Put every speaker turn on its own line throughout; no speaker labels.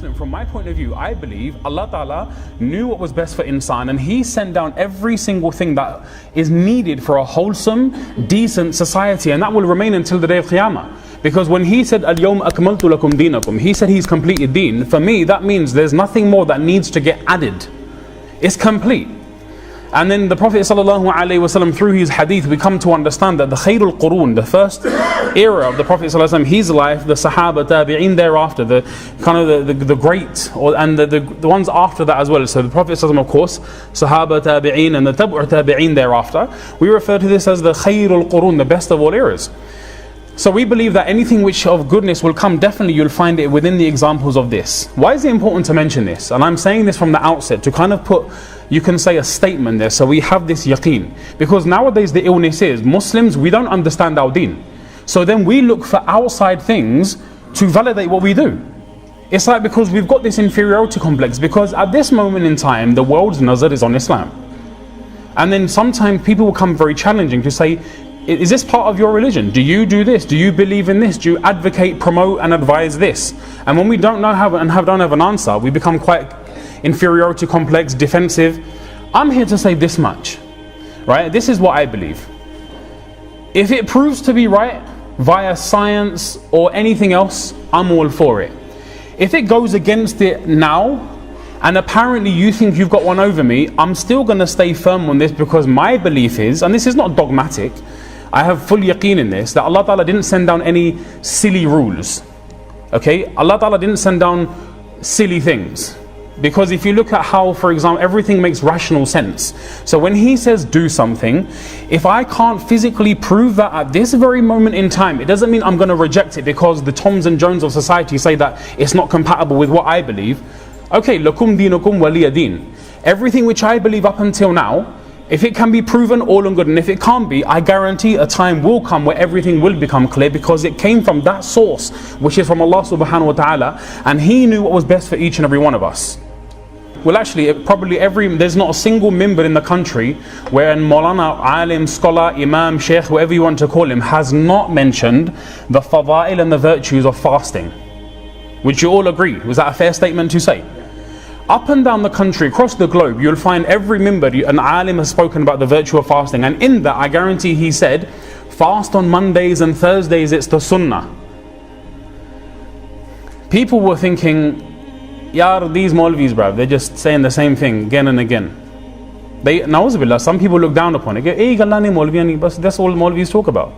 Muslim, from my point of view, I believe Allah Ta'ala knew what was best for insan, and He sent down every single thing that is needed for a wholesome, decent society, and that will remain until the day of Qiyamah. Because when He said, Al-Yawm akmaltu lakum deenakum, He said He's completed deen. For me, that means there's nothing more that needs to get added. It's complete. And then the Prophet ﷺ, through his hadith, we come to understand that the Khairul Qurun, the first era of the Prophet ﷺ, his life, the Sahaba, Tabi'in thereafter, the kind of the great, and the ones after that as well. So the Prophet ﷺ, of course, Sahaba, Tabi'in, and the Tabu' Tabi'in thereafter, we refer to this as the Khairul Qurun, the best of all eras. So we believe that anything which of goodness will come, definitely you'll find it within the examples of this. Why is it important to mention this? And I'm saying this from the outset to kind of put, you can say, a statement there, so we have this yaqeen. Because nowadays the illness is, Muslims, we don't understand our deen. So then we look for outside things to validate what we do. It's like, because we've got this inferiority complex, because at this moment in time, the world's nazar is on Islam. And then sometimes people will come very challenging to say, is this part of your religion? Do you do this? Do you believe in this? Do you advocate, promote and advise this? And when we don't know don't have an answer, we become quite inferiority complex, defensive. I'm here to say this much, right? This is what I believe. If it proves to be right via science or anything else, I'm all for it. If it goes against it now, and apparently you think you've got one over me, I'm still going to stay firm on this, because my belief is, and this is not dogmatic, I have full yaqeen in this, that Allah Ta'ala didn't send down any silly rules. Okay? Allah Ta'ala didn't send down silly things. Because if you look at how, for example, everything makes rational sense. So when He says do something, if I can't physically prove that at this very moment in time, it doesn't mean I'm going to reject it because the Toms and Jones of society say that it's not compatible with what I believe. Okay, lakum dinukum waliya deen. Everything which I believe up until now, if it can be proven, all and good. And if it can't be, I guarantee a time will come where everything will become clear, because it came from that source, which is from Allah subhanahu wa ta'ala, and He knew what was best for each and every one of us. Well, actually, there's not a single member in the country where an Maulana, alim, scholar, imam, sheikh, whoever you want to call him, has not mentioned the fada'il and the virtues of fasting. Would you all agree? Was that a fair statement to say? Up and down the country, across the globe, you'll find every member, an alim has spoken about the virtue of fasting. And in that, I guarantee he said, fast on Mondays and Thursdays, it's the sunnah. People were thinking, yar, these Maulvis, bruv, they're just saying the same thing again and again. Na'uzubillah, some people look down upon it. That's all Maulvis talk about.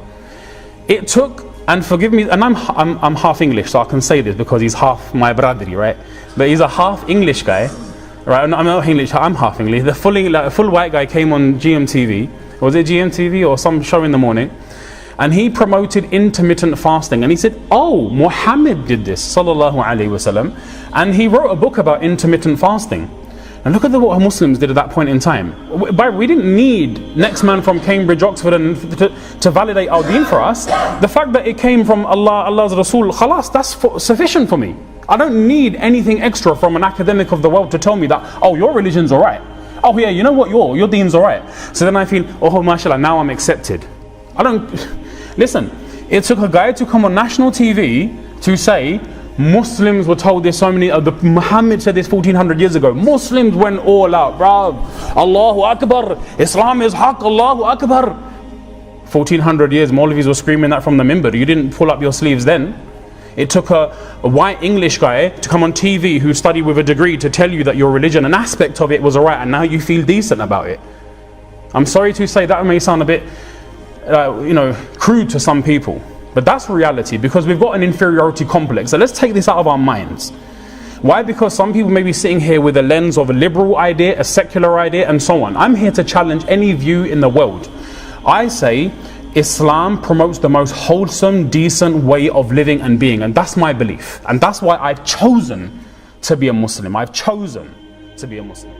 It took, and forgive me, and I'm half English, so I can say this because he's half my bradri, right? But he's a half English guy, right? I'm not English, I'm half English. The full white guy came on GMTV. Was it GMTV or some show in the morning? And he promoted intermittent fasting. And he said, oh, Muhammad did this, sallallahu alaihi wasallam. And he wrote a book about intermittent fasting. And look at what Muslims did at that point in time. We didn't need next man from Cambridge, Oxford to validate our deen for us. The fact that it came from Allah, Allah's Rasul, khalas, that's sufficient for me. I don't need anything extra from an academic of the world to tell me that, oh, your religion's alright. Oh yeah, you know what, your deen's alright. So then I feel, oh mashallah, now I'm accepted. Listen, it took a guy to come on national TV to say, Muslims were told this Muhammad said this 1400 years ago. Muslims went all out, bro. Allahu Akbar, Islam is haqq, Allahu Akbar. 1400 years, Maulvis were screaming that from the minbar. You didn't pull up your sleeves then. It took a white English guy to come on TV who studied with a degree to tell you that your religion, an aspect of it was alright, and now you feel decent about it. I'm sorry to say that may sound a bit crude to some people, but that's reality, because we've got an inferiority complex. So let's take this out of our minds. Why? Because some people may be sitting here with a lens of a liberal idea, a secular idea, and so on. I'm here to challenge any view in the world. I say Islam promotes the most wholesome, decent way of living and being, and that's my belief, and that's why I've chosen to be a Muslim. I've chosen to be a Muslim.